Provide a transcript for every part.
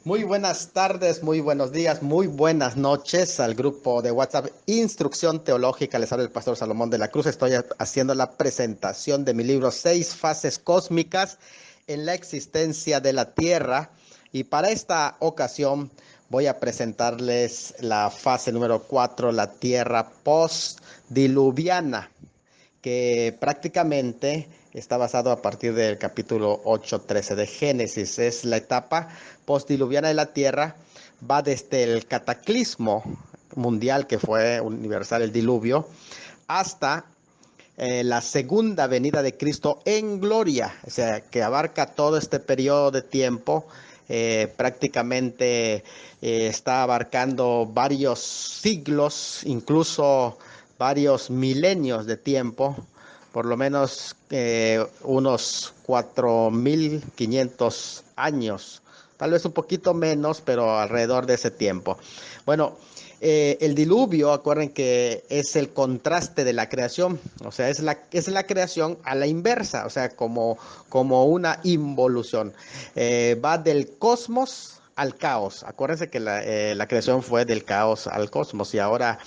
Muy buenas tardes, muy buenos días, muy buenas noches al grupo de WhatsApp Instrucción Teológica. Les habla el pastor Salomón de la Cruz. Estoy haciendo la presentación de mi libro 6 fases cósmicas en la existencia de la Tierra. Y para esta ocasión voy a presentarles la fase número 4, la Tierra postdiluviana, que prácticamente está basado a partir del capítulo 8:13 de Génesis. Es la etapa postdiluviana de la Tierra, va desde el cataclismo mundial que fue universal, el diluvio, hasta la segunda venida de Cristo en gloria, o sea, que abarca todo este periodo de tiempo. Prácticamente está abarcando varios siglos, incluso varios milenios de tiempo, por lo menos unos 4.500 años, tal vez un poquito menos, pero alrededor de ese tiempo. Bueno, el diluvio, acuerden que es el contraste de la creación, o sea, es la creación a la inversa, o sea, como una involución. Va del cosmos al caos. Acuérdense que la creación fue del caos al cosmos y ahora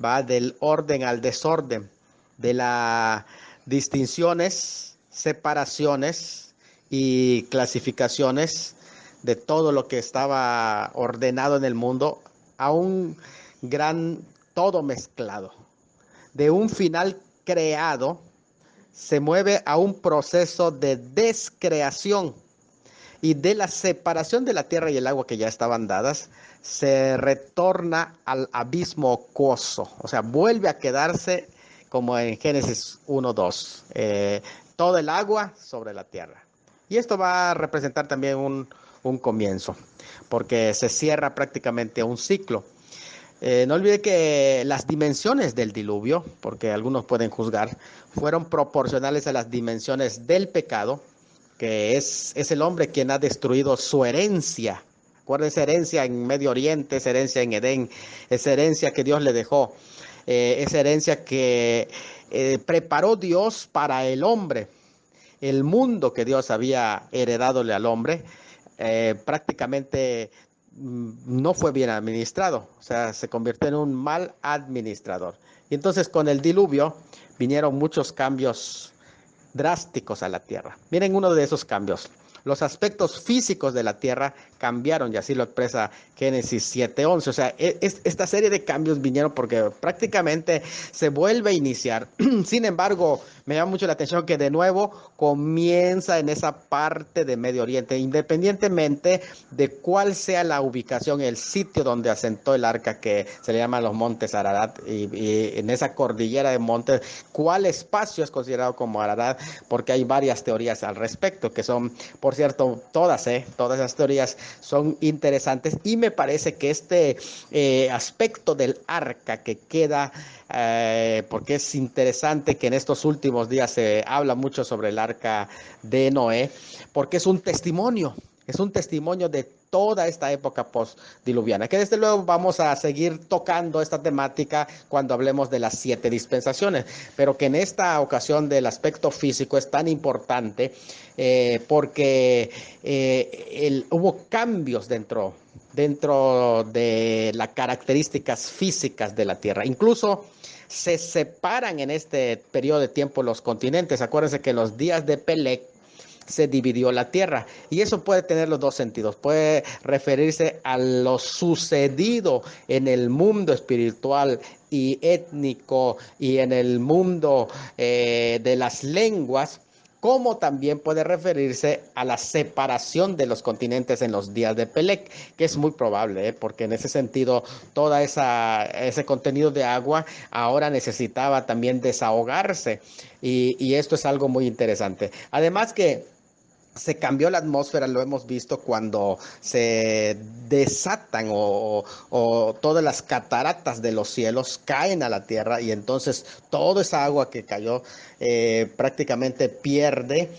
va del orden al desorden, de las distinciones, separaciones y clasificaciones de todo lo que estaba ordenado en el mundo a un gran todo mezclado. De un final creado se mueve a un proceso de descreación, y de la separación de la tierra y el agua que ya estaban dadas, se retorna al abismo acuoso, o sea, vuelve a quedarse como en Génesis 1:2, todo el agua sobre la tierra. Y esto va a representar también un comienzo, porque se cierra prácticamente un ciclo. No olvide que las dimensiones del diluvio, porque algunos pueden juzgar, fueron proporcionales a las dimensiones del pecado, que es el hombre quien ha destruido su herencia. Acuérdense, herencia en Medio Oriente, esa herencia en Edén, esa herencia que Dios le dejó, esa herencia que preparó Dios para el hombre. El mundo que Dios había heredadole al hombre, prácticamente no fue bien administrado, o sea, se convirtió en un mal administrador. Y entonces con el diluvio vinieron muchos cambios drásticos a la tierra. Miren uno de esos cambios. Los aspectos físicos de la tierra cambiaron, y así lo expresa Génesis 7:11. O sea, esta serie de cambios vinieron porque prácticamente se vuelve a iniciar. Sin embargo, me llama mucho la atención que de nuevo comienza en esa parte de Medio Oriente, independientemente de cuál sea la ubicación, el sitio donde asentó el arca, que se le llama los montes Ararat, y en esa cordillera de montes, cuál espacio es considerado como Ararat, porque hay varias teorías al respecto, que son, por cierto, todas esas teorías son interesantes, y me parece que este aspecto del arca que queda, porque es interesante que en estos últimos días se habla mucho sobre el arca de Noé, porque es un testimonio de toda esta época postdiluviana, que desde luego vamos a seguir tocando esta temática cuando hablemos de las 7 dispensaciones, pero que en esta ocasión del aspecto físico es tan importante porque hubo cambios dentro de las características físicas de la Tierra. Incluso se separan en este periodo de tiempo los continentes. Acuérdense que en los días de Peleg se dividió la tierra, y eso puede tener los dos sentidos. Puede referirse a lo sucedido en el mundo espiritual y étnico y en el mundo de las lenguas, como también puede referirse a la separación de los continentes en los días de Peleg, que es muy probable, porque en ese sentido todo ese contenido de agua ahora necesitaba también desahogarse, y esto es algo muy interesante. Además que se cambió la atmósfera, lo hemos visto cuando se desatan o todas las cataratas de los cielos caen a la tierra, y entonces toda esa agua que cayó prácticamente pierde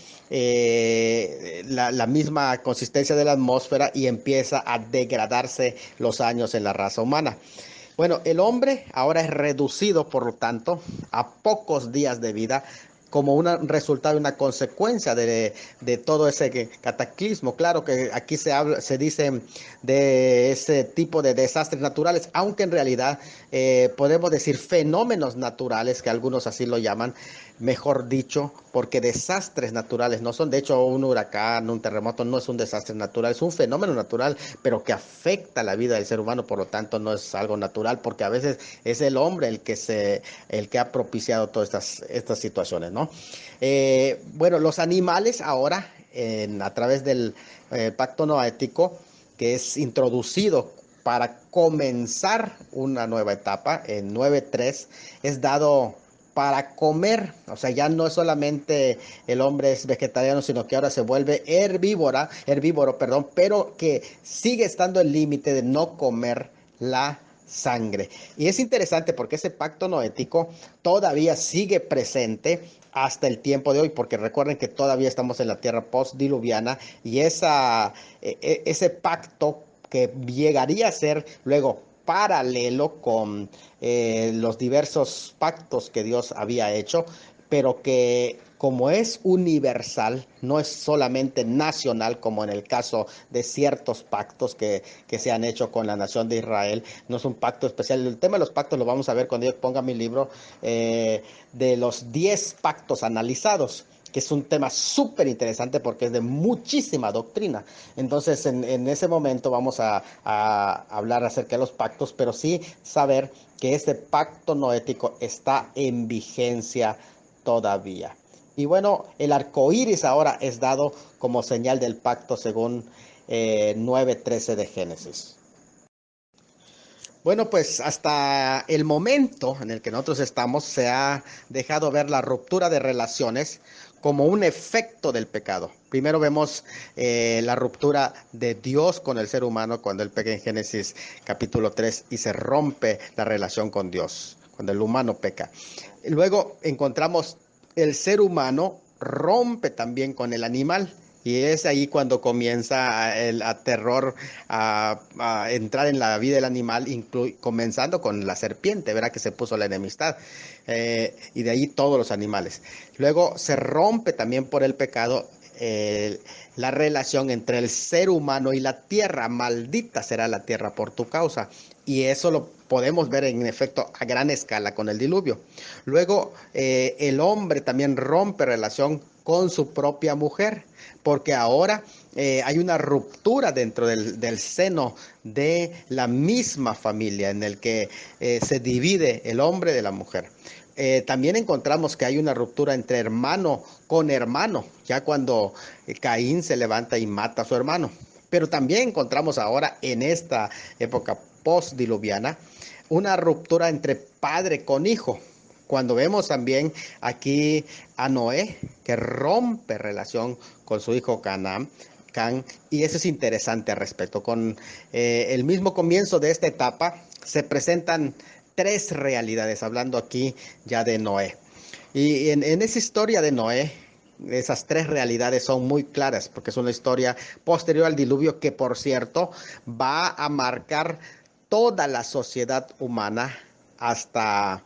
la misma consistencia de la atmósfera y empieza a degradarse los años en la raza humana. Bueno, el hombre ahora es reducido, por lo tanto, a pocos días de vida, como un resultado y una consecuencia de todo ese cataclismo. Claro que aquí se dice de ese tipo de desastres naturales, aunque en realidad podemos decir fenómenos naturales, que algunos así lo llaman, mejor dicho, porque desastres naturales no son. De hecho, un huracán, un terremoto no es un desastre natural, es un fenómeno natural, pero que afecta la vida del ser humano, por lo tanto no es algo natural, porque a veces es el hombre el que ha propiciado todas estas situaciones, ¿no? Bueno, los animales ahora, a través del pacto noético, que es introducido para comenzar una nueva etapa, en 9.3, es dado para comer. O sea, ya no es solamente el hombre es vegetariano, sino que ahora se vuelve herbívoro, perdón, pero que sigue estando el límite de no comer la sangre. Y es interesante porque ese pacto noético todavía sigue presente hasta el tiempo de hoy, porque recuerden que todavía estamos en la tierra postdiluviana y ese pacto que llegaría a ser luego paralelo con los diversos pactos que Dios había hecho, pero que como es universal, no es solamente nacional, como en el caso de ciertos pactos que se han hecho con la nación de Israel, no es un pacto especial. El tema de los pactos lo vamos a ver cuando yo ponga mi libro de los 10 pactos analizados, que es un tema súper interesante porque es de muchísima doctrina. Entonces, en ese momento vamos a hablar acerca de los pactos, pero sí saber que este pacto noético está en vigencia todavía. Y bueno, el arco iris ahora es dado como señal del pacto según 9.13 de Génesis. Bueno, pues hasta el momento en el que nosotros estamos se ha dejado ver la ruptura de relaciones como un efecto del pecado. Primero vemos la ruptura de Dios con el ser humano cuando él peca en Génesis capítulo 3 y se rompe la relación con Dios, cuando el humano peca. Luego encontramos el ser humano rompe también con el animal. Y es ahí cuando comienza el terror a entrar en la vida del animal, comenzando con la serpiente, ¿verdad? Que se puso la enemistad. Y de ahí todos los animales. Luego se rompe también por el pecado la relación entre el ser humano y la tierra. Maldita será la tierra por tu causa. Y eso lo podemos ver en efecto a gran escala con el diluvio. Luego el hombre también rompe relación con su propia mujer, porque ahora hay una ruptura dentro del seno de la misma familia en el que se divide el hombre de la mujer. También encontramos que hay una ruptura entre hermano con hermano, ya cuando Caín se levanta y mata a su hermano. Pero también encontramos ahora en esta época postdiluviana una ruptura entre padre con hijo. Cuando vemos también aquí a Noé, que rompe relación con su hijo Can, y eso es interesante al respecto. Con el mismo comienzo de esta etapa se presentan tres realidades, hablando aquí ya de Noé. Y en esa historia de Noé, esas tres realidades son muy claras, porque es una historia posterior al diluvio que, por cierto, va a marcar toda la sociedad humana hasta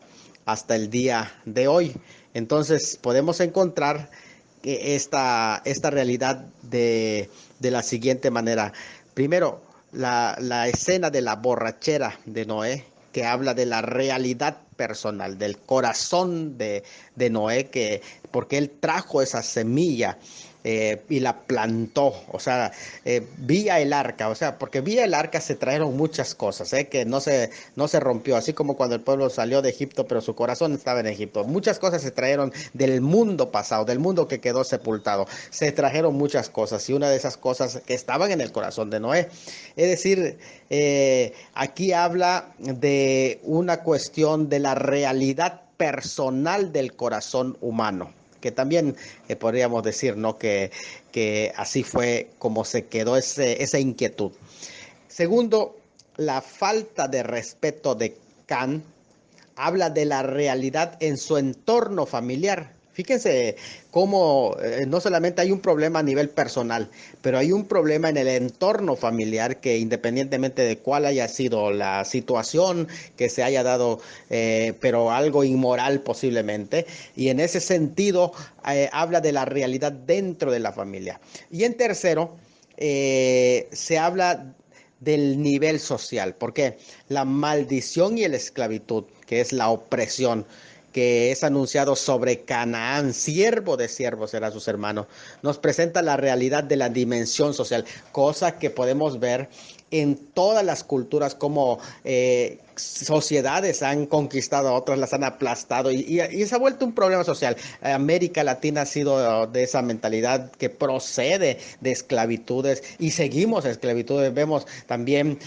el día de hoy. Entonces podemos encontrar esta realidad de la siguiente manera. Primero, la escena de la borrachera de Noé, que habla de la realidad personal, del corazón de Noé, porque él trajo esa semilla y la plantó, o sea, vía el arca, o sea, porque vía el arca se trajeron muchas cosas, que no se rompió, así como cuando el pueblo salió de Egipto, pero su corazón estaba en Egipto. Muchas cosas se trajeron del mundo pasado, del mundo que quedó sepultado. Se trajeron muchas cosas y una de esas cosas que estaban en el corazón de Noé. Es decir, aquí habla de una cuestión de la realidad personal del corazón humano, que también podríamos decir, ¿no? Que así fue como se quedó esa inquietud. Segundo, la falta de respeto de Can habla de la realidad en su entorno familiar. Fíjense cómo no solamente hay un problema a nivel personal, pero hay un problema en el entorno familiar que independientemente de cuál haya sido la situación que se haya dado, pero algo inmoral posiblemente, y en ese sentido habla de la realidad dentro de la familia. Y en tercero, se habla del nivel social, porque la maldición y la esclavitud, que es la opresión, que es anunciado sobre Canaán, siervo de siervos será sus hermanos, nos presenta la realidad de la dimensión social, cosa que podemos ver en todas las culturas como sociedades han conquistado a otras, las han aplastado y se ha vuelto un problema social. América Latina ha sido de esa mentalidad que procede de esclavitudes y seguimos esclavitudes. Vemos también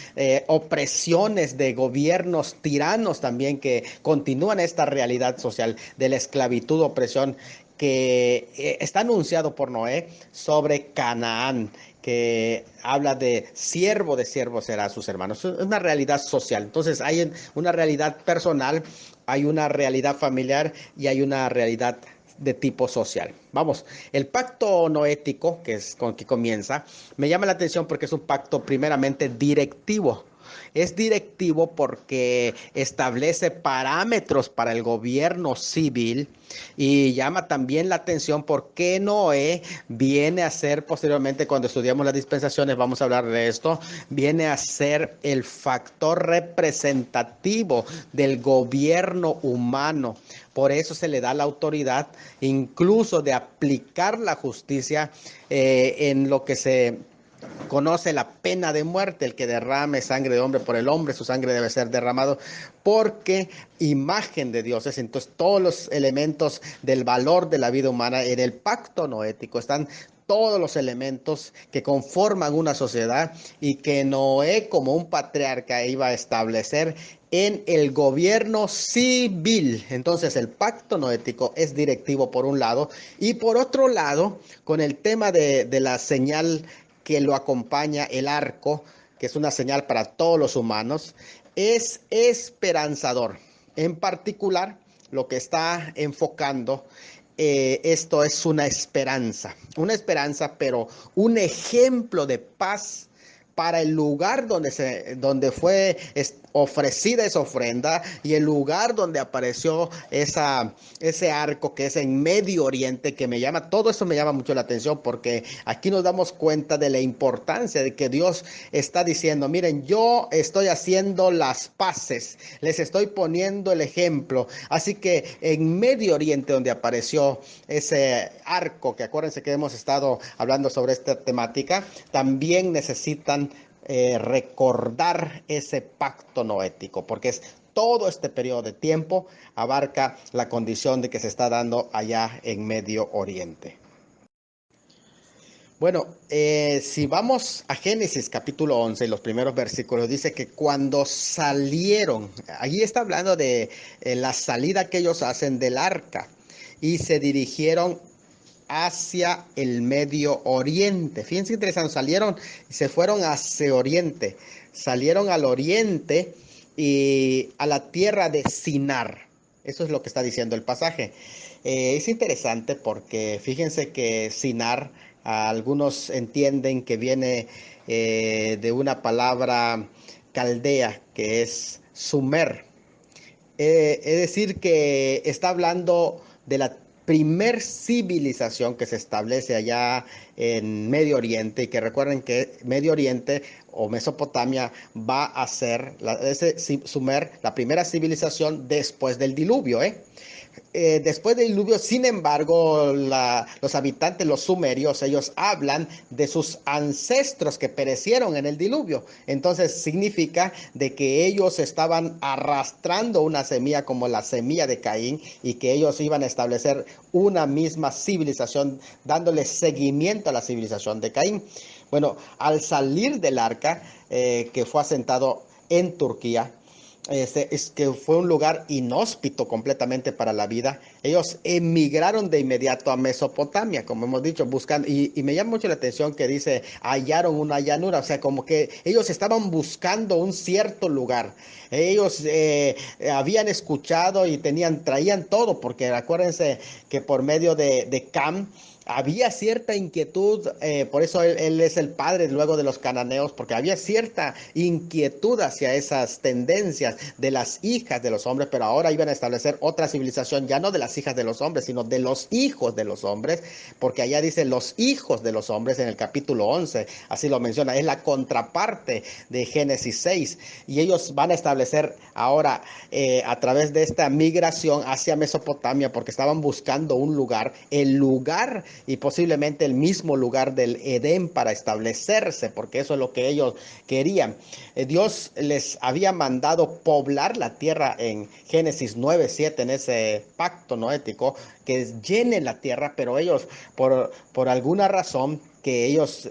opresiones de gobiernos tiranos también que continúan esta realidad social de la esclavitud, opresión que está anunciado por Noé sobre Canaán, que habla de siervo será a sus hermanos. Es una realidad social. Entonces hay una realidad personal, hay una realidad familiar y hay una realidad de tipo social. Vamos, el pacto noético, que es con que comienza, me llama la atención porque es un pacto primeramente directivo. Es directivo porque establece parámetros para el gobierno civil y llama también la atención porque Noé viene a ser posteriormente, cuando estudiamos las dispensaciones, vamos a hablar de esto, viene a ser el factor representativo del gobierno humano. Por eso se le da la autoridad incluso de aplicar la justicia en lo que se conoce la pena de muerte. El que derrame sangre de hombre por el hombre, su sangre debe ser derramado, porque imagen de Dios es. Entonces todos los elementos del valor de la vida humana en el pacto noético están, todos los elementos que conforman una sociedad y que Noé como un patriarca iba a establecer en el gobierno civil. Entonces el pacto noético es directivo por un lado y por otro lado con el tema de la señal que lo acompaña, el arco, que es una señal para todos los humanos, es esperanzador. En particular, lo que está enfocando esto es una esperanza, pero un ejemplo de paz para el lugar donde fue ofrecida esa ofrenda y el lugar donde apareció ese arco que es en Medio Oriente, que todo eso me llama mucho la atención porque aquí nos damos cuenta de la importancia de que Dios está diciendo, miren, yo estoy haciendo las paces, les estoy poniendo el ejemplo, así que en Medio Oriente donde apareció ese arco, que acuérdense que hemos estado hablando sobre esta temática, también necesitan recordar ese pacto noético, porque es todo este periodo de tiempo abarca la condición de que se está dando allá en Medio Oriente. Bueno, si vamos a Génesis capítulo 11, los primeros versículos, dice que cuando salieron, allí está hablando de la salida que ellos hacen del arca y se dirigieron hacia el Medio Oriente. Fíjense interesante, se fueron hacia Oriente, salieron al Oriente y a la tierra de Sinar. Eso es lo que está diciendo el pasaje. Es interesante porque fíjense que Sinar, algunos entienden que viene de una palabra caldea que es Sumer. Es decir, que está hablando de la primer civilización que se establece allá en Medio Oriente y que recuerden que Medio Oriente o Mesopotamia va a ser Sumer, la primera civilización después del diluvio, después del diluvio. Sin embargo, los habitantes, los sumerios, ellos hablan de sus ancestros que perecieron en el diluvio. Entonces significa de que ellos estaban arrastrando una semilla como la semilla de Caín y que ellos iban a establecer una misma civilización, dándole seguimiento a la civilización de Caín. Bueno, al salir del arca, que fue asentado en Turquía, es que fue un lugar inhóspito completamente para la vida. Ellos emigraron de inmediato a Mesopotamia, como hemos dicho, buscando, y me llama mucho la atención que dice, hallaron una llanura, o sea, como que ellos estaban buscando un cierto lugar. Ellos habían escuchado y traían todo, porque acuérdense que por medio de Cam, había cierta inquietud, por eso él es el padre luego de los cananeos, porque había cierta inquietud hacia esas tendencias de las hijas de los hombres, pero ahora iban a establecer otra civilización, ya no de las hijas de los hombres, sino de los hijos de los hombres, porque allá dice los hijos de los hombres en el capítulo 11, así lo menciona, es la contraparte de Génesis 6, y ellos van a establecer ahora a través de esta migración hacia Mesopotamia, porque estaban buscando un lugar, el lugar y posiblemente el mismo lugar del Edén para establecerse, porque eso es lo que ellos querían. Dios les había mandado poblar la tierra en Génesis 9:7, en ese pacto noético, que llene la tierra, pero ellos por alguna razón que ellos,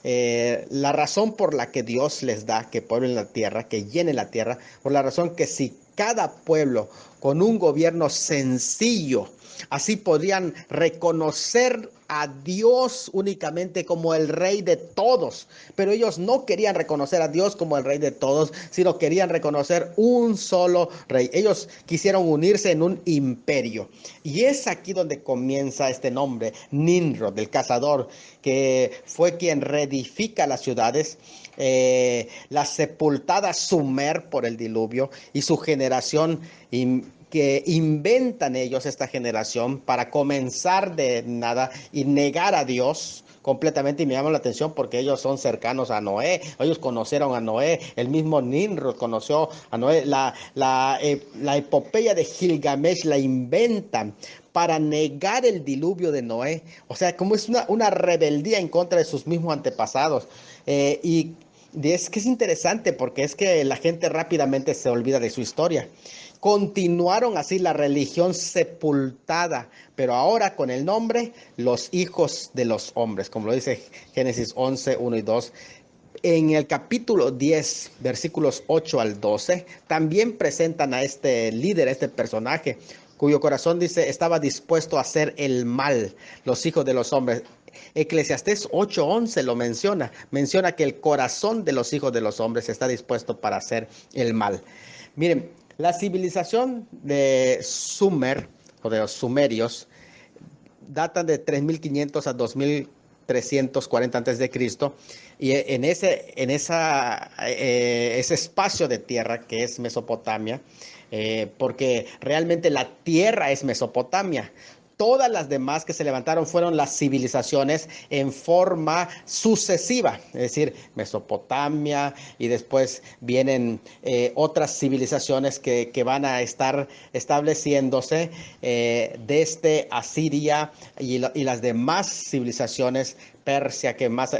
la razón por la que Dios les da que pueblen la tierra, que llenen la tierra, por la razón que si cada pueblo con un gobierno sencillo, así podrían reconocer a Dios únicamente como el rey de todos, pero ellos no querían reconocer a Dios como el rey de todos, sino querían reconocer un solo rey. Ellos quisieron unirse en un imperio, y es aquí donde comienza este nombre, Nimrod, el cazador, que fue quien reedifica las ciudades, la sepultada Sumer por el diluvio, y su generación que inventan ellos, esta generación, para comenzar de nada y negar a Dios completamente. Y me llama la atención porque ellos son cercanos a Noé, ellos conocieron a Noé, el mismo Nimrod conoció a Noé. La epopeya de Gilgamesh la inventan para negar el diluvio de Noé, o sea, como es una rebeldía en contra de sus mismos antepasados. Y es que es interesante porque es que la gente rápidamente se olvida de su historia. Continuaron así la religión sepultada, pero ahora con el nombre los hijos de los hombres, como lo dice Génesis 11, 1 y 2. En el capítulo 10, versículos 8 al 12, también presentan a este líder, a este personaje, cuyo corazón dice estaba dispuesto a hacer el mal, los hijos de los hombres. Eclesiastés 8:11 lo menciona que el corazón de los hijos de los hombres está dispuesto para hacer el mal. Miren, la civilización de Sumer o de los sumerios datan de 3500 a 2340 antes de Cristo, y ese espacio de tierra que es Mesopotamia, porque realmente la tierra es Mesopotamia. Todas las demás que se levantaron fueron las civilizaciones en forma sucesiva, es decir, Mesopotamia, y después vienen otras civilizaciones que van a estar estableciéndose desde Asiria y las demás civilizaciones, Persia,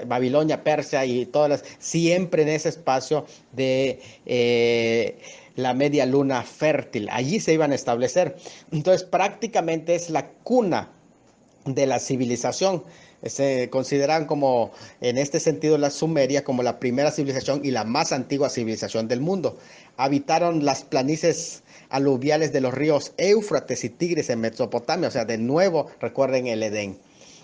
Babilonia, Persia y todas siempre en ese espacio de la media luna fértil. Allí se iban a establecer. Entonces prácticamente es la cuna de la civilización. Se consideran como, en este sentido, la Sumeria como la primera civilización y la más antigua civilización del mundo. Habitaron las planicies aluviales de los ríos Éufrates y Tigris en Mesopotamia, o sea, de nuevo recuerden el Edén.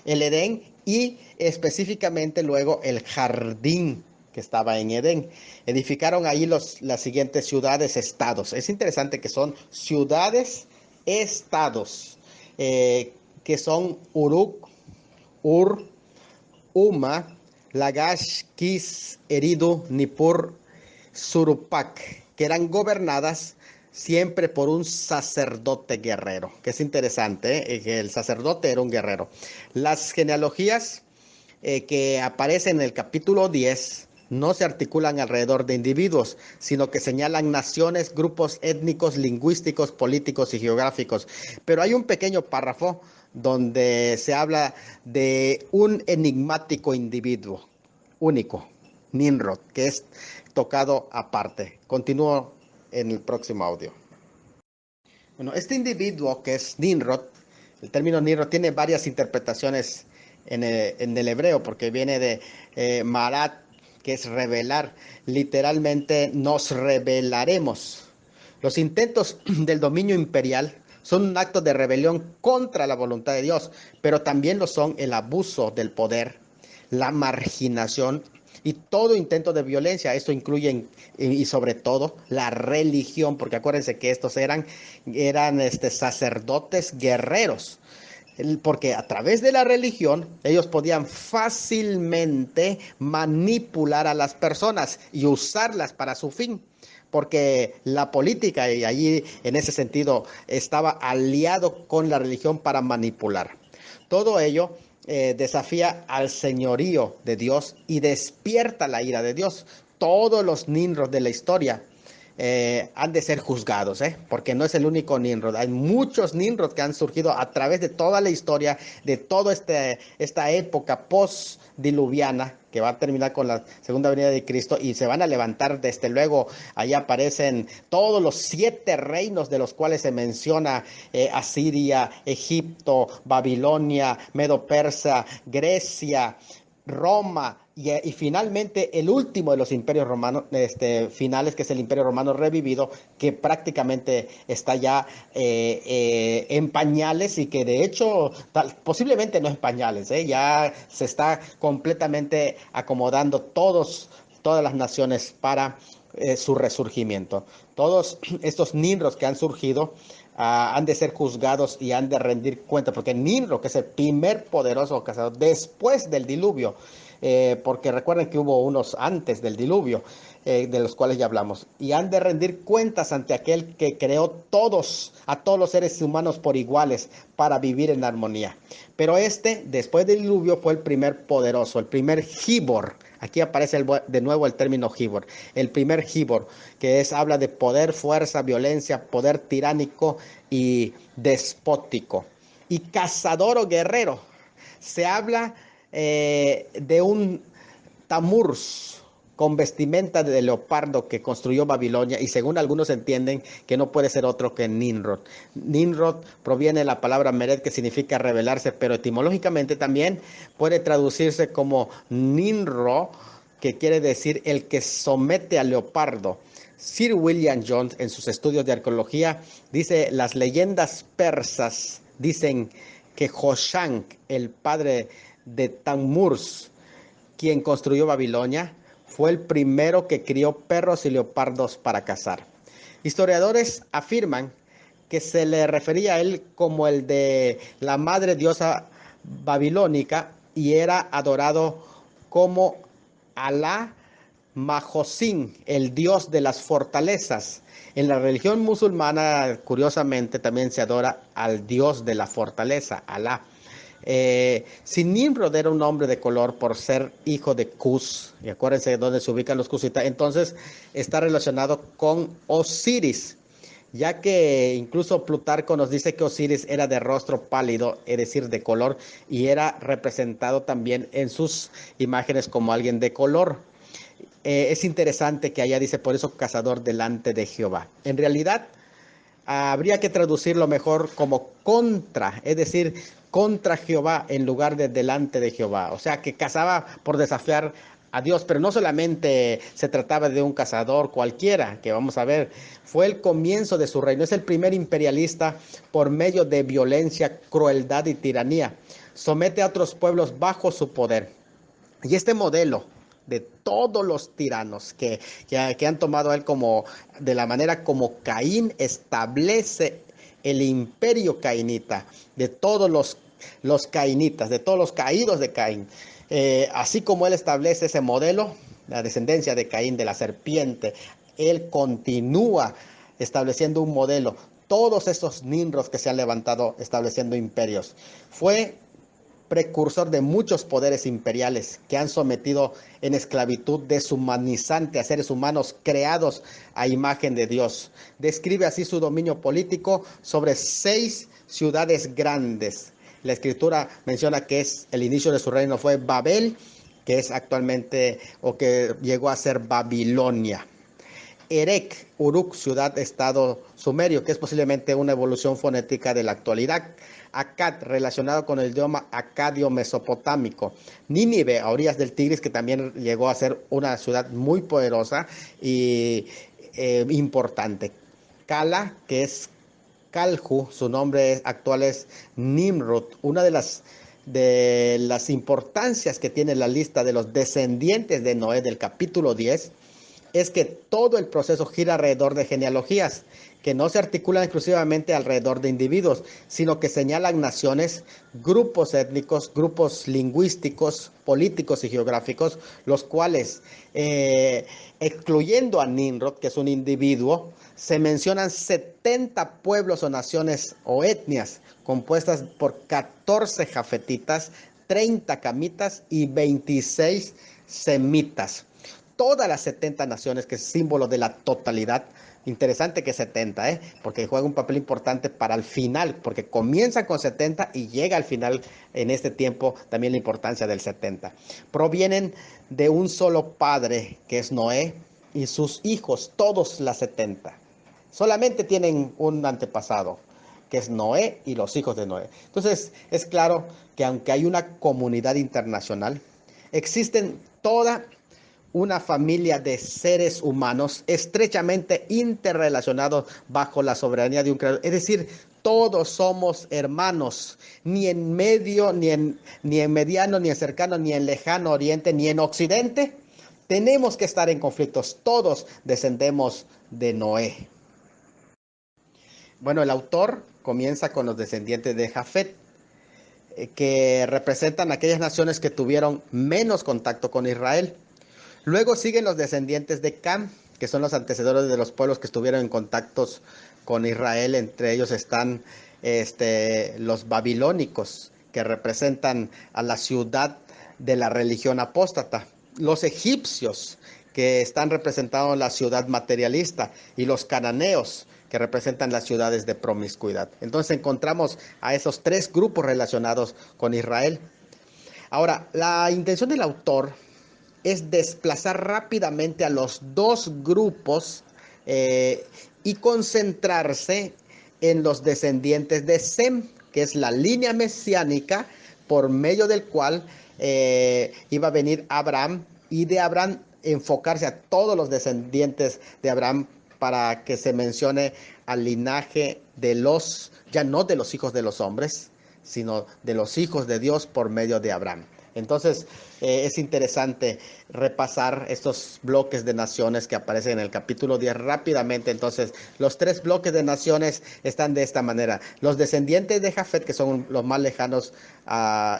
El Edén y específicamente luego el jardín que estaba en Edén. Edificaron ahí las siguientes ciudades-estados. Es interesante que son ciudades-estados, que son Uruk, Ur, Uma, Lagash, Kis, Eridu, Nippur, Surupac, que eran gobernadas siempre por un sacerdote guerrero, que es interesante, que el sacerdote era un guerrero. Las genealogías que aparecen en el capítulo 10 no se articulan alrededor de individuos, sino que señalan naciones, grupos étnicos, lingüísticos, políticos y geográficos. Pero hay un pequeño párrafo donde se habla de un enigmático individuo único, Nimrod, que es tocado aparte. Continúo en el próximo audio. Bueno, este individuo que es Nimrod, el término Nimrod tiene varias interpretaciones en el hebreo, porque viene de Marat, que es revelar. Literalmente nos revelaremos. Los intentos del dominio imperial son un acto de rebelión contra la voluntad de Dios, pero también lo son el abuso del poder, la marginación y todo intento de violencia. Esto incluye y sobre todo la religión, porque acuérdense que estos eran sacerdotes guerreros, porque a través de la religión ellos podían fácilmente manipular a las personas y usarlas para su fin, porque la política, y allí en ese sentido estaba aliado con la religión para manipular. Todo ello desafía al señorío de Dios y despierta la ira de Dios. Todos los Nimrod de la historia han de ser juzgados, porque no es el único Nimrod. Hay muchos Nimrod que han surgido a través de toda la historia, de toda esta época post-diluviana, que va a terminar con la segunda venida de Cristo, y se van a levantar, desde luego. Ahí aparecen todos los 7 reinos de los cuales se menciona: Asiria, Egipto, Babilonia, Medo-Persa, Grecia, Roma, y finalmente el último de los imperios romanos finales, que es el Imperio Romano revivido, que prácticamente está ya en pañales, y que de hecho posiblemente no en pañales, ya se está completamente acomodando todas las naciones para su resurgimiento. Todos estos Nimrods que han surgido han de ser juzgados y han de rendir cuenta, porque Nimrod, que es el primer poderoso cazador después del diluvio, porque recuerden que hubo unos antes del diluvio, de los cuales ya hablamos, y han de rendir cuentas ante aquel que creó a todos los seres humanos por iguales, para vivir en armonía. Pero después del diluvio, fue el primer poderoso, el primer Gibor. Aquí aparece de nuevo el término Gibor, el primer Gibor, que habla de poder, fuerza, violencia, poder tiránico y despótico. Y cazador o guerrero, se habla de un Tamurs con vestimenta de leopardo que construyó Babilonia, y según algunos entienden que no puede ser otro que Nimrod. Nimrod proviene de la palabra Mered, que significa rebelarse, pero etimológicamente también puede traducirse como Nimro, que quiere decir el que somete al leopardo. Sir William Jones, en sus estudios de arqueología, dice: las leyendas persas dicen que Hoshank, el padre de Tammuz, quien construyó Babilonia, fue el primero que crió perros y leopardos para cazar. Historiadores afirman que se le refería a él como el de la madre diosa babilónica, y era adorado como Alá Majosin, el dios de las fortalezas. En la religión musulmana, curiosamente, también se adora al dios de la fortaleza, Alá. Si Nimrod era un hombre de color por ser hijo de Cus, y acuérdense de dónde se ubican los cusitas, entonces está relacionado con Osiris, ya que incluso Plutarco nos dice que Osiris era de rostro pálido, es decir, de color, y era representado también en sus imágenes como alguien de color. Es interesante que allá dice: por eso cazador delante de Jehová. En realidad, habría que traducirlo mejor como contra, es decir, contra Jehová en lugar de delante de Jehová. O sea, que cazaba por desafiar a Dios, pero no solamente se trataba de un cazador cualquiera, que vamos a ver, fue el comienzo de su reino. Es el primer imperialista por medio de violencia, crueldad y tiranía. Somete a otros pueblos bajo su poder. Y este modelo de todos los tiranos que han tomado a él como de la manera como Caín establece el imperio cainita, de todos los cainitas, de todos los caídos de Caín, así como él establece ese modelo, la descendencia de Caín, de la serpiente, él continúa estableciendo un modelo. Todos esos Nimrods que se han levantado estableciendo imperios, fue precursor de muchos poderes imperiales que han sometido en esclavitud deshumanizante a seres humanos creados a imagen de Dios. Describe así su dominio político sobre 6 ciudades grandes. La escritura menciona que el inicio de su reino fue Babel, que es actualmente, o que llegó a ser, Babilonia. Erech, Uruk, ciudad-estado sumerio, que es posiblemente una evolución fonética de la actualidad. Akkad, relacionado con el idioma acadio mesopotámico. Nínive, a orillas del Tigris, que también llegó a ser una ciudad muy poderosa y importante. Cala, que es Calju, su nombre actual es Nimrod. Una de las importancias que tiene la lista de los descendientes de Noé del capítulo 10 es que todo el proceso gira alrededor de genealogías, que no se articulan exclusivamente alrededor de individuos, sino que señalan naciones, grupos étnicos, grupos lingüísticos, políticos y geográficos, los cuales, excluyendo a Nimrod, que es un individuo, se mencionan 70 pueblos o naciones o etnias compuestas por 14 jafetitas, 30 camitas y 26 semitas. Todas las 70 naciones, que es símbolo de la totalidad. Interesante que 70, porque juega un papel importante para el final, porque comienza con 70 y llega al final en este tiempo también la importancia del 70. Provienen de un solo padre, que es Noé, y sus hijos, todos las 70. Solamente tienen un antepasado, que es Noé y los hijos de Noé. Entonces, es claro que aunque hay una comunidad internacional, existen toda una familia de seres humanos estrechamente interrelacionados bajo la soberanía de un creador. Es decir, todos somos hermanos, ni en medio, ni en mediano, ni en cercano, ni en lejano oriente, ni en occidente. Tenemos que estar en conflictos. Todos descendemos de Noé. Bueno, el autor comienza con los descendientes de Jafet, que representan aquellas naciones que tuvieron menos contacto con Israel. Luego siguen los descendientes de Cam, que son los antecesores de los pueblos que estuvieron en contactos con Israel. Entre ellos están los babilónicos, que representan a la ciudad de la religión apóstata. Los egipcios, que están representados en la ciudad materialista, y los cananeos, que representan las ciudades de promiscuidad. Entonces encontramos a esos tres grupos relacionados con Israel. Ahora, la intención del autor es desplazar rápidamente a los dos grupos y concentrarse en los descendientes de Sem, que es la línea mesiánica por medio del cual iba a venir Abraham, y de Abraham enfocarse a todos los descendientes de Abraham para que se mencione al linaje de los, ya no de los hijos de los hombres, sino de los hijos de Dios por medio de Abraham. Entonces, es interesante repasar estos bloques de naciones que aparecen en el capítulo 10 rápidamente. Entonces, los tres bloques de naciones están de esta manera. Los descendientes de Jafet, que son los más lejanos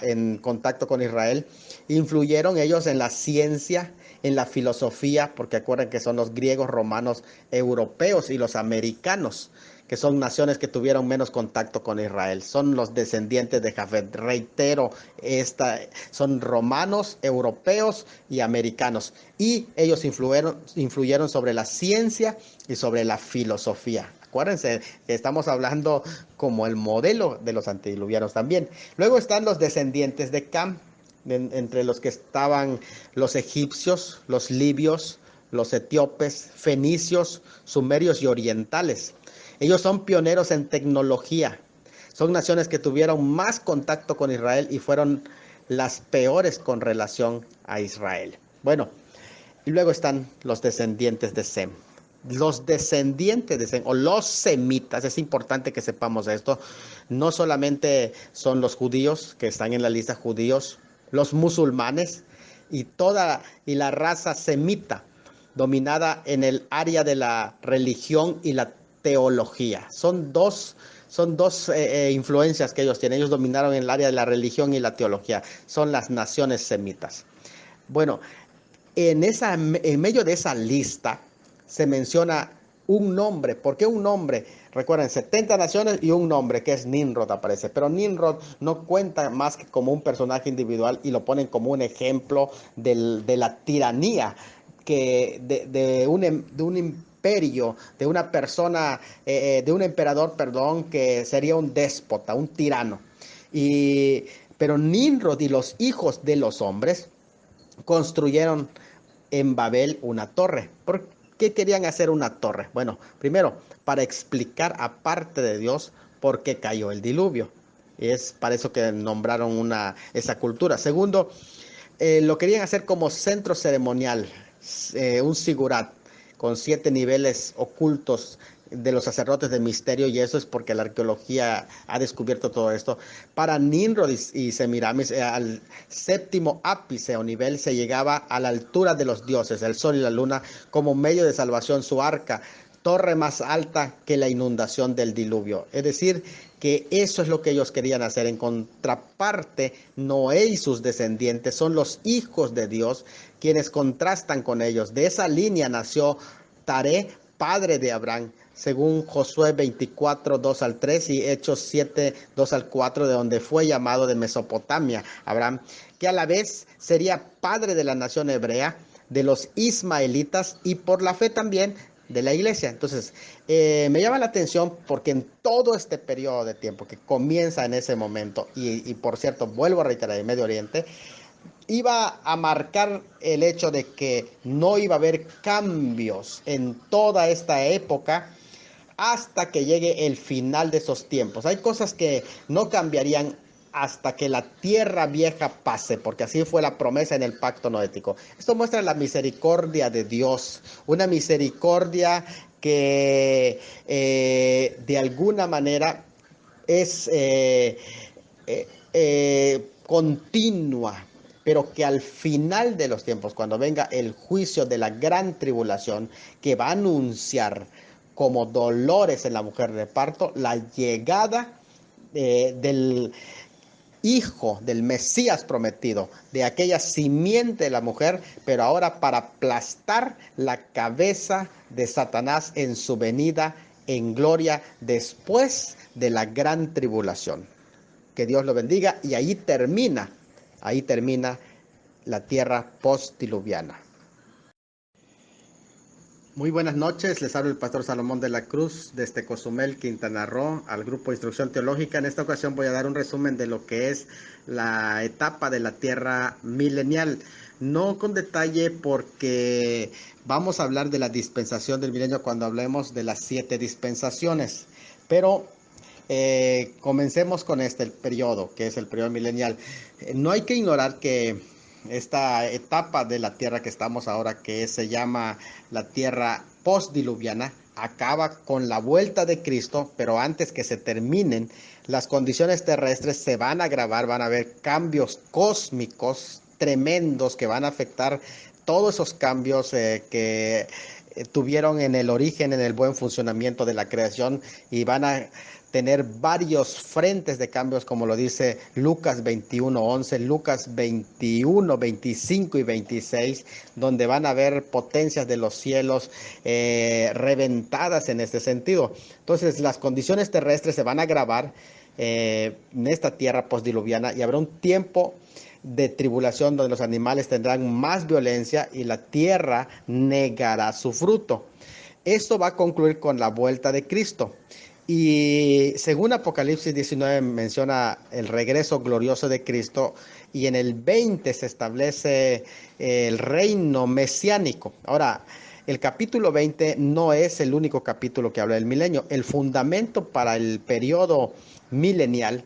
en contacto con Israel, influyeron ellos en la ciencia, en la filosofía, porque acuerden que son los griegos, romanos, europeos y los americanos, que son naciones que tuvieron menos contacto con Israel. Son los descendientes de Jafet. Reitero, son romanos, europeos y americanos. Y ellos influyeron sobre la ciencia y sobre la filosofía. Acuérdense que estamos hablando como el modelo de los antediluvianos también. Luego están los descendientes de Cam, entre los que estaban los egipcios, los libios, los etíopes, fenicios, sumerios y orientales. Ellos son pioneros en tecnología. Son naciones que tuvieron más contacto con Israel y fueron las peores con relación a Israel. Bueno, y luego están los descendientes de Sem. Los descendientes de Sem, o los semitas, es importante que sepamos esto, no solamente son los judíos, que están en la lista judíos, los musulmanes y la raza semita, dominada en el área de la religión y la teología. Son dos influencias que ellos tienen. Ellos dominaron en el área de la religión y la teología. Son las naciones semitas. Bueno, en medio de esa lista se menciona un nombre. ¿Por qué un nombre? Recuerden, 70 naciones y un nombre, que es Nimrod, aparece. Pero Nimrod no cuenta más que como un personaje individual, y lo ponen como un ejemplo de la tiranía de un imperio, de una persona, de un emperador, perdón, que sería un déspota, un tirano. Pero Nimrod y los hijos de los hombres construyeron en Babel una torre. ¿Por qué querían hacer una torre? Bueno, primero, para explicar, aparte de Dios, por qué cayó el diluvio. Es para eso que nombraron esa cultura. Segundo, lo querían hacer como centro ceremonial, un sigurat con 7 niveles ocultos de los sacerdotes de misterio, y eso es porque la arqueología ha descubierto todo esto. Para Nimrod y Semiramis, al séptimo ápice o nivel se llegaba a la altura de los dioses, el sol y la luna, como medio de salvación, su arca, torre más alta que la inundación del diluvio. Es decir, que eso es lo que ellos querían hacer. En contraparte, Noé y sus descendientes son los hijos de Dios, quienes contrastan con ellos. De esa línea nació Taré, padre de Abraham, según Josué 24, 2 al 3 y Hechos 7, 2 al 4, de donde fue llamado de Mesopotamia Abraham, que a la vez sería padre de la nación hebrea, de los ismaelitas y por la fe también de la iglesia. Entonces, me llama la atención porque en todo este periodo de tiempo que comienza en ese momento, y por cierto, vuelvo a reiterar, en Medio Oriente, iba a marcar el hecho de que no iba a haber cambios en toda esta época hasta que llegue el final de esos tiempos. Hay cosas que no cambiarían hasta que la tierra vieja pase, porque así fue la promesa en el pacto noético. Esto muestra la misericordia de Dios, una misericordia que de alguna manera es continua, pero que al final de los tiempos, cuando venga el juicio de la gran tribulación, que va a anunciar como dolores en la mujer de parto, la llegada del hijo, del Mesías prometido, de aquella simiente de la mujer, pero ahora para aplastar la cabeza de Satanás en su venida en gloria después de la gran tribulación. Que Dios lo bendiga, y ahí termina la tierra postdiluviana. Muy buenas noches, les habla el pastor Salomón de la Cruz desde Cozumel, Quintana Roo, al grupo de Instrucción Teológica. En esta ocasión voy a dar un resumen de lo que es la etapa de la tierra milenial. No con detalle, porque vamos a hablar de la dispensación del milenio cuando hablemos de las 7 dispensaciones, pero comencemos con el periodo, que es el periodo milenial. No hay que ignorar que esta etapa de la tierra que estamos ahora, que se llama la tierra postdiluviana, acaba con la vuelta de Cristo, pero antes que se terminen las condiciones terrestres se van a agravar, van a haber cambios cósmicos tremendos que van a afectar todos esos cambios que tuvieron en el origen, en el buen funcionamiento de la creación, y van a tener varios frentes de cambios, como lo dice Lucas 21:11, Lucas 21, 25 y 26, donde van a haber potencias de los cielos reventadas en este sentido. Entonces, las condiciones terrestres se van a agravar en esta tierra postdiluviana, y habrá un tiempo de tribulación donde los animales tendrán más violencia y la tierra negará su fruto. Esto va a concluir con la vuelta de Cristo. Y según Apocalipsis 19 menciona el regreso glorioso de Cristo, y en el 20 se establece el reino mesiánico. Ahora, el capítulo 20 no es el único capítulo que habla del milenio. El fundamento para el periodo milenial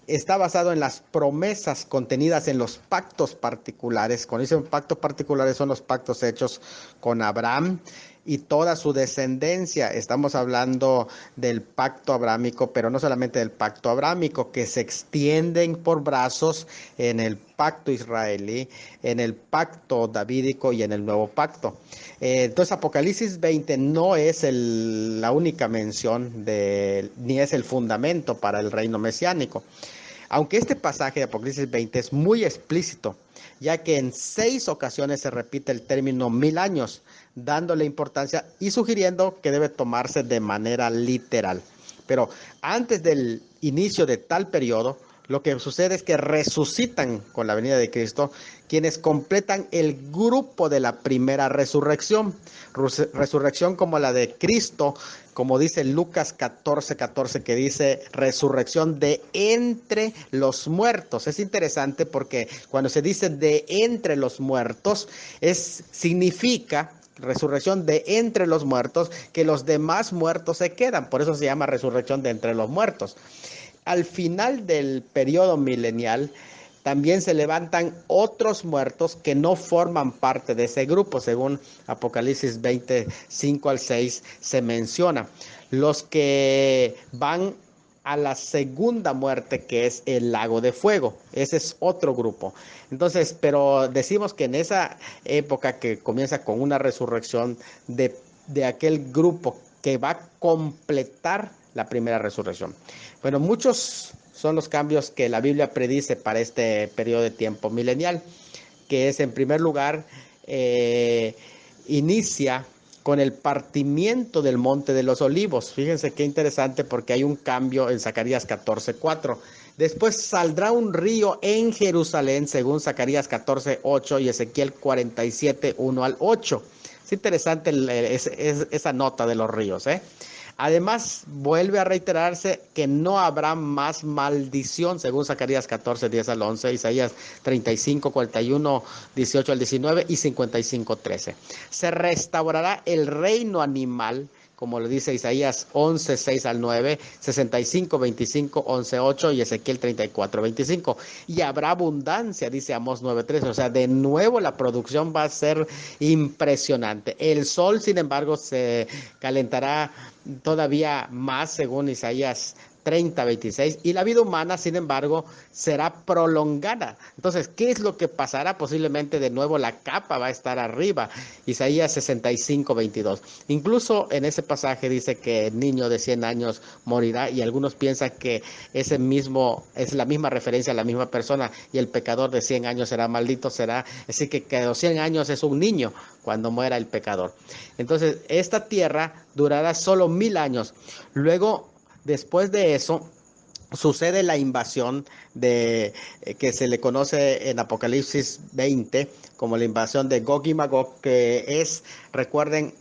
está basado en las promesas contenidas en los pactos particulares. Cuando dicen pactos particulares, son los pactos hechos con Abraham y toda su descendencia. Estamos hablando del pacto abrámico, pero no solamente del pacto abrámico, que se extienden por brazos en el pacto israelí, en el pacto davídico y en el nuevo pacto. Entonces, Apocalipsis 20 no es la única mención ni es el fundamento para el reino mesiánico. Aunque este pasaje de Apocalipsis 20 es muy explícito, ya que en 6 ocasiones se repite el término 1000 años, dándole importancia y sugiriendo que debe tomarse de manera literal. Pero antes del inicio de tal periodo, lo que sucede es que resucitan con la venida de Cristo quienes completan el grupo de la primera resurrección. Resurrección como la de Cristo, como dice Lucas 14:14, que dice resurrección de entre los muertos. Es interesante porque cuando se dice de entre los muertos, significa resurrección de entre los muertos, que los demás muertos se quedan. Por eso se llama resurrección de entre los muertos. Al final del periodo milenial, también se levantan otros muertos que no forman parte de ese grupo, según Apocalipsis 25 al 6 se menciona. Los que van a la segunda muerte, que es el lago de fuego. Ese es otro grupo. Entonces, pero decimos que en esa época que comienza con una resurrección de aquel grupo que va a completar la primera resurrección. Bueno, muchos son los cambios que la Biblia predice para este periodo de tiempo milenial, que es, en primer lugar, inicia con el partimiento del Monte de los Olivos. Fíjense qué interesante, porque hay un cambio en Zacarías 14:4. Después saldrá un río en Jerusalén, según Zacarías 14:8 y Ezequiel 47:1 al 8. Es interesante esa nota de los ríos, ¿eh? Además, vuelve a reiterarse que no habrá más maldición, según Zacarías 14:10 al 11, Isaías 35:41, 18 al 19 y 55:13. Se restaurará el reino animal, como lo dice Isaías 11:6 al 9, 65:25, 11:8 y Ezequiel 34:25. Y habrá abundancia, dice Amós 9:13. O sea, de nuevo la producción va a ser impresionante. El sol, sin embargo, se calentará todavía más, según Isaías 30:26, y la vida humana, sin embargo, será prolongada. Entonces, ¿qué es lo que pasará? Posiblemente de nuevo la capa va a estar arriba. Isaías 65:22. Incluso en ese pasaje dice que el niño de 100 años morirá, y algunos piensan que ese mismo es la misma referencia a la misma persona, y el pecador de 100 años será maldito, será, así que de los 100 años es un niño cuando muera el pecador. Entonces, esta tierra durará solo 1000 años. Luego, después de eso, sucede la invasión que se le conoce en Apocalipsis 20 como la invasión de Gog y Magog, que es, recuerden,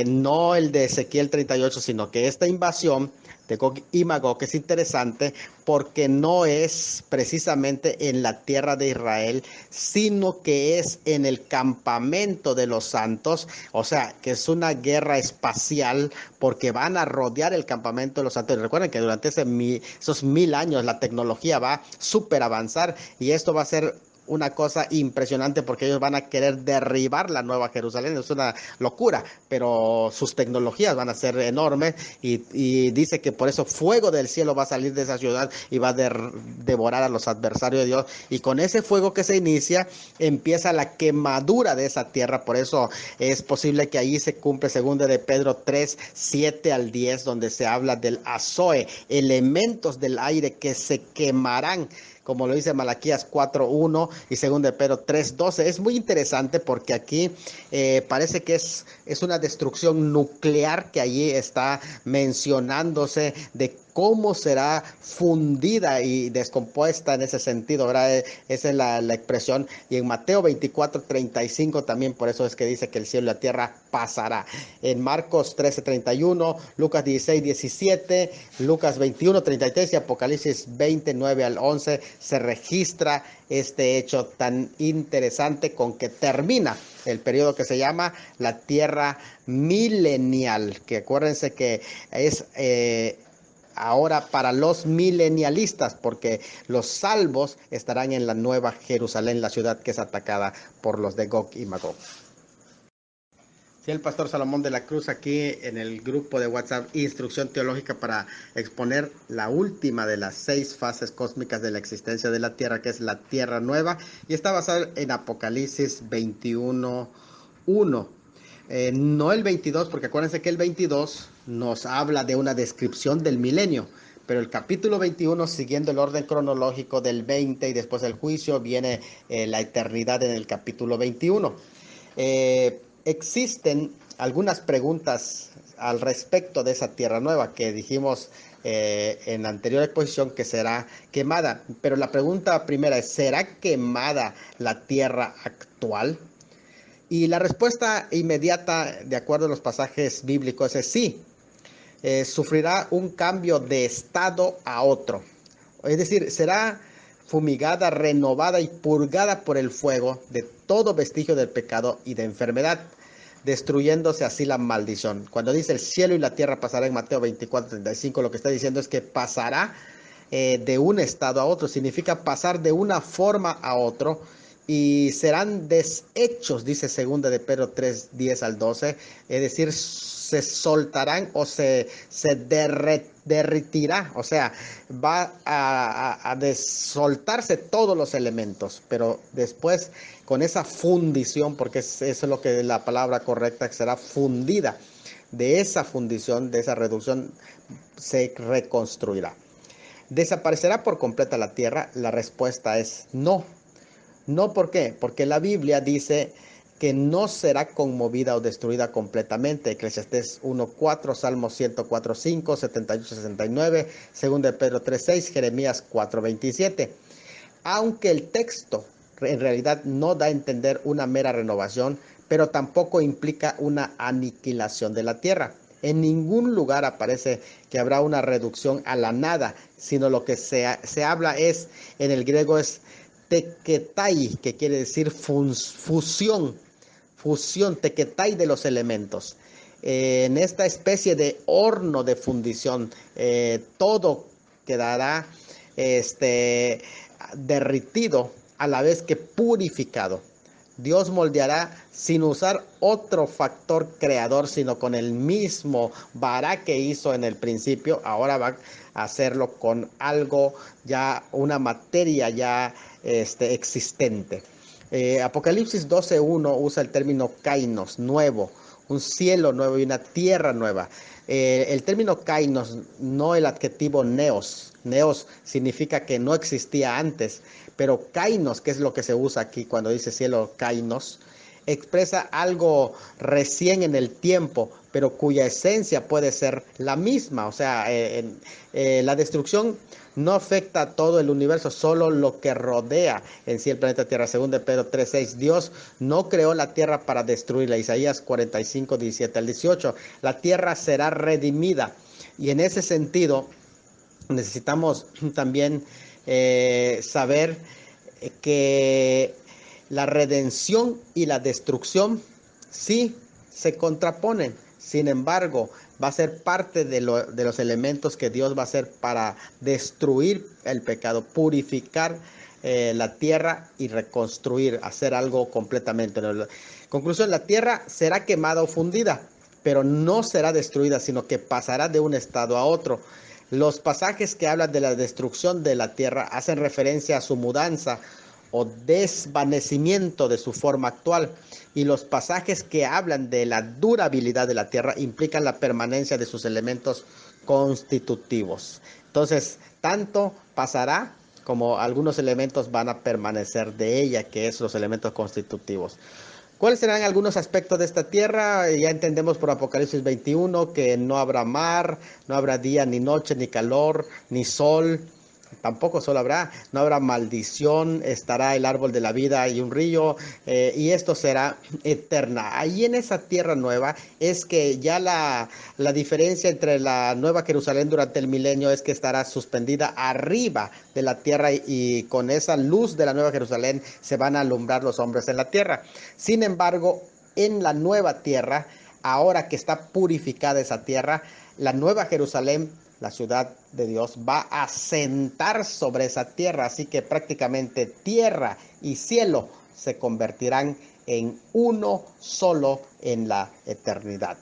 no el de Ezequiel 38, sino que esta invasión de Gog y Magog es interesante porque no es precisamente en la tierra de Israel, sino que es en el campamento de los santos. O sea, que es una guerra espacial, porque van a rodear el campamento de los santos. Y recuerden que durante esos 1000 años la tecnología va a súper avanzar, y esto va a ser una cosa impresionante, porque ellos van a querer derribar la Nueva Jerusalén. Es una locura, pero sus tecnologías van a ser enormes, y dice que por eso fuego del cielo va a salir de esa ciudad y va a devorar a los adversarios de Dios, y con ese fuego que se inicia empieza la quemadura de esa tierra. Por eso es posible que ahí se cumple 2 de Pedro 3:7 al 10, donde se habla del azoe, elementos del aire que se quemarán, como lo dice Malaquías 4:1 y 2 de Pedro 3:12. Es muy interesante porque aquí parece que es una destrucción nuclear que allí está mencionándose, de cómo será fundida y descompuesta en ese sentido, ¿verdad? Esa es la expresión. Y en Mateo 24:35 también, por eso es que dice que el cielo y la tierra pasará. En Marcos 13:31, Lucas 16:17, Lucas 21:33 y Apocalipsis 29 al 11 se registra este hecho tan interesante, con que termina el periodo que se llama la tierra milenial, que acuérdense que es ahora para los milenialistas, porque los salvos estarán en la Nueva Jerusalén, la ciudad que es atacada por los de Gog y Magog. Sí, el pastor Salomón de la Cruz, aquí en el grupo de WhatsApp Instrucción Teológica, para exponer la última de las 6 fases cósmicas de la existencia de la Tierra, que es la Tierra Nueva, y está basada en Apocalipsis 21:1. No el 22, porque acuérdense que el 22 nos habla de una descripción del milenio, pero el capítulo 21, siguiendo el orden cronológico del 20 y después el juicio, viene la eternidad en el capítulo 21. Existen algunas preguntas al respecto de esa tierra nueva que dijimos en la anterior exposición que será quemada, pero la pregunta primera es: ¿será quemada la tierra actual? Y la respuesta inmediata, de acuerdo a los pasajes bíblicos, es sí. Sufrirá un cambio de estado a otro. Es decir, será fumigada, renovada y purgada por el fuego de todo vestigio del pecado y de enfermedad, destruyéndose así la maldición. Cuando dice el cielo y la tierra pasará en Mateo 24:35, lo que está diciendo es que pasará de un estado a otro, significa pasar de una forma a otro y serán deshechos, dice 2 de Pedro 3, 10 al 12, es decir, se soltarán o se derretirá, o sea, va a soltarse todos los elementos, pero después con esa fundición, porque eso es lo que la palabra correcta será fundida, de esa fundición, de esa reducción, se reconstruirá. ¿Desaparecerá por completa la tierra? La respuesta es no. No, ¿por qué? Porque la Biblia dice que no será conmovida o destruida completamente. Eclesiastés 1:4, Salmos 104:5, 78:69, 2 de Pedro 3:6, Jeremías 4:27. Aunque el texto en realidad no da a entender una mera renovación, pero tampoco implica una aniquilación de la tierra. En ningún lugar aparece que habrá una reducción a la nada, sino lo que se habla es, en el griego es teketai, que quiere decir fusión, teketai de los elementos. En esta especie de horno de fundición, todo quedará derritido a la vez que purificado. Dios moldeará sin usar otro factor creador, sino con el mismo vará que hizo en el principio. Ahora va a hacerlo con algo ya, una materia ya existente. Apocalipsis 12:1 usa el término kainos, nuevo, un cielo nuevo y una tierra nueva. El término kainos, no el adjetivo neos. Neos significa que no existía antes, pero kainos, que es lo que se usa aquí cuando dice cielo kainos, expresa algo recién en el tiempo, pero cuya esencia puede ser la misma. O sea, la destrucción no afecta a todo el universo, solo lo que rodea en sí el planeta Tierra. 2 de Pedro 3:6, Dios no creó la tierra para destruirla. Isaías 45:17 al 18, la tierra será redimida. Y en ese sentido, necesitamos también saber que la redención y la destrucción sí se contraponen. Sin embargo, va a ser parte de los elementos que Dios va a hacer para destruir el pecado, purificar la tierra y reconstruir, hacer algo completamente nuevo. Conclusión, la tierra será quemada o fundida, pero no será destruida, sino que pasará de un estado a otro. Los pasajes que hablan de la destrucción de la tierra hacen referencia a su mudanza o desvanecimiento de su forma actual, y los pasajes que hablan de la durabilidad de la tierra implican la permanencia de sus elementos constitutivos. Entonces, tanto pasará como algunos elementos van a permanecer de ella, que es los elementos constitutivos. ¿Cuáles serán algunos aspectos de esta tierra? Ya entendemos por Apocalipsis 21 que no habrá mar, no habrá día ni noche, ni calor, ni sol, tampoco sol habrá, no habrá maldición, estará el árbol de la vida y un río, y esto será eterna. Ahí en esa tierra nueva es que ya la diferencia entre la Nueva Jerusalén durante el milenio es que estará suspendida arriba de la tierra, y con esa luz de la Nueva Jerusalén se van a alumbrar los hombres en la tierra. Sin embargo, en la nueva tierra, ahora que está purificada esa tierra, la Nueva Jerusalén, la ciudad de Dios, va a sentar sobre esa tierra, así que prácticamente tierra y cielo se convertirán en uno solo en la eternidad.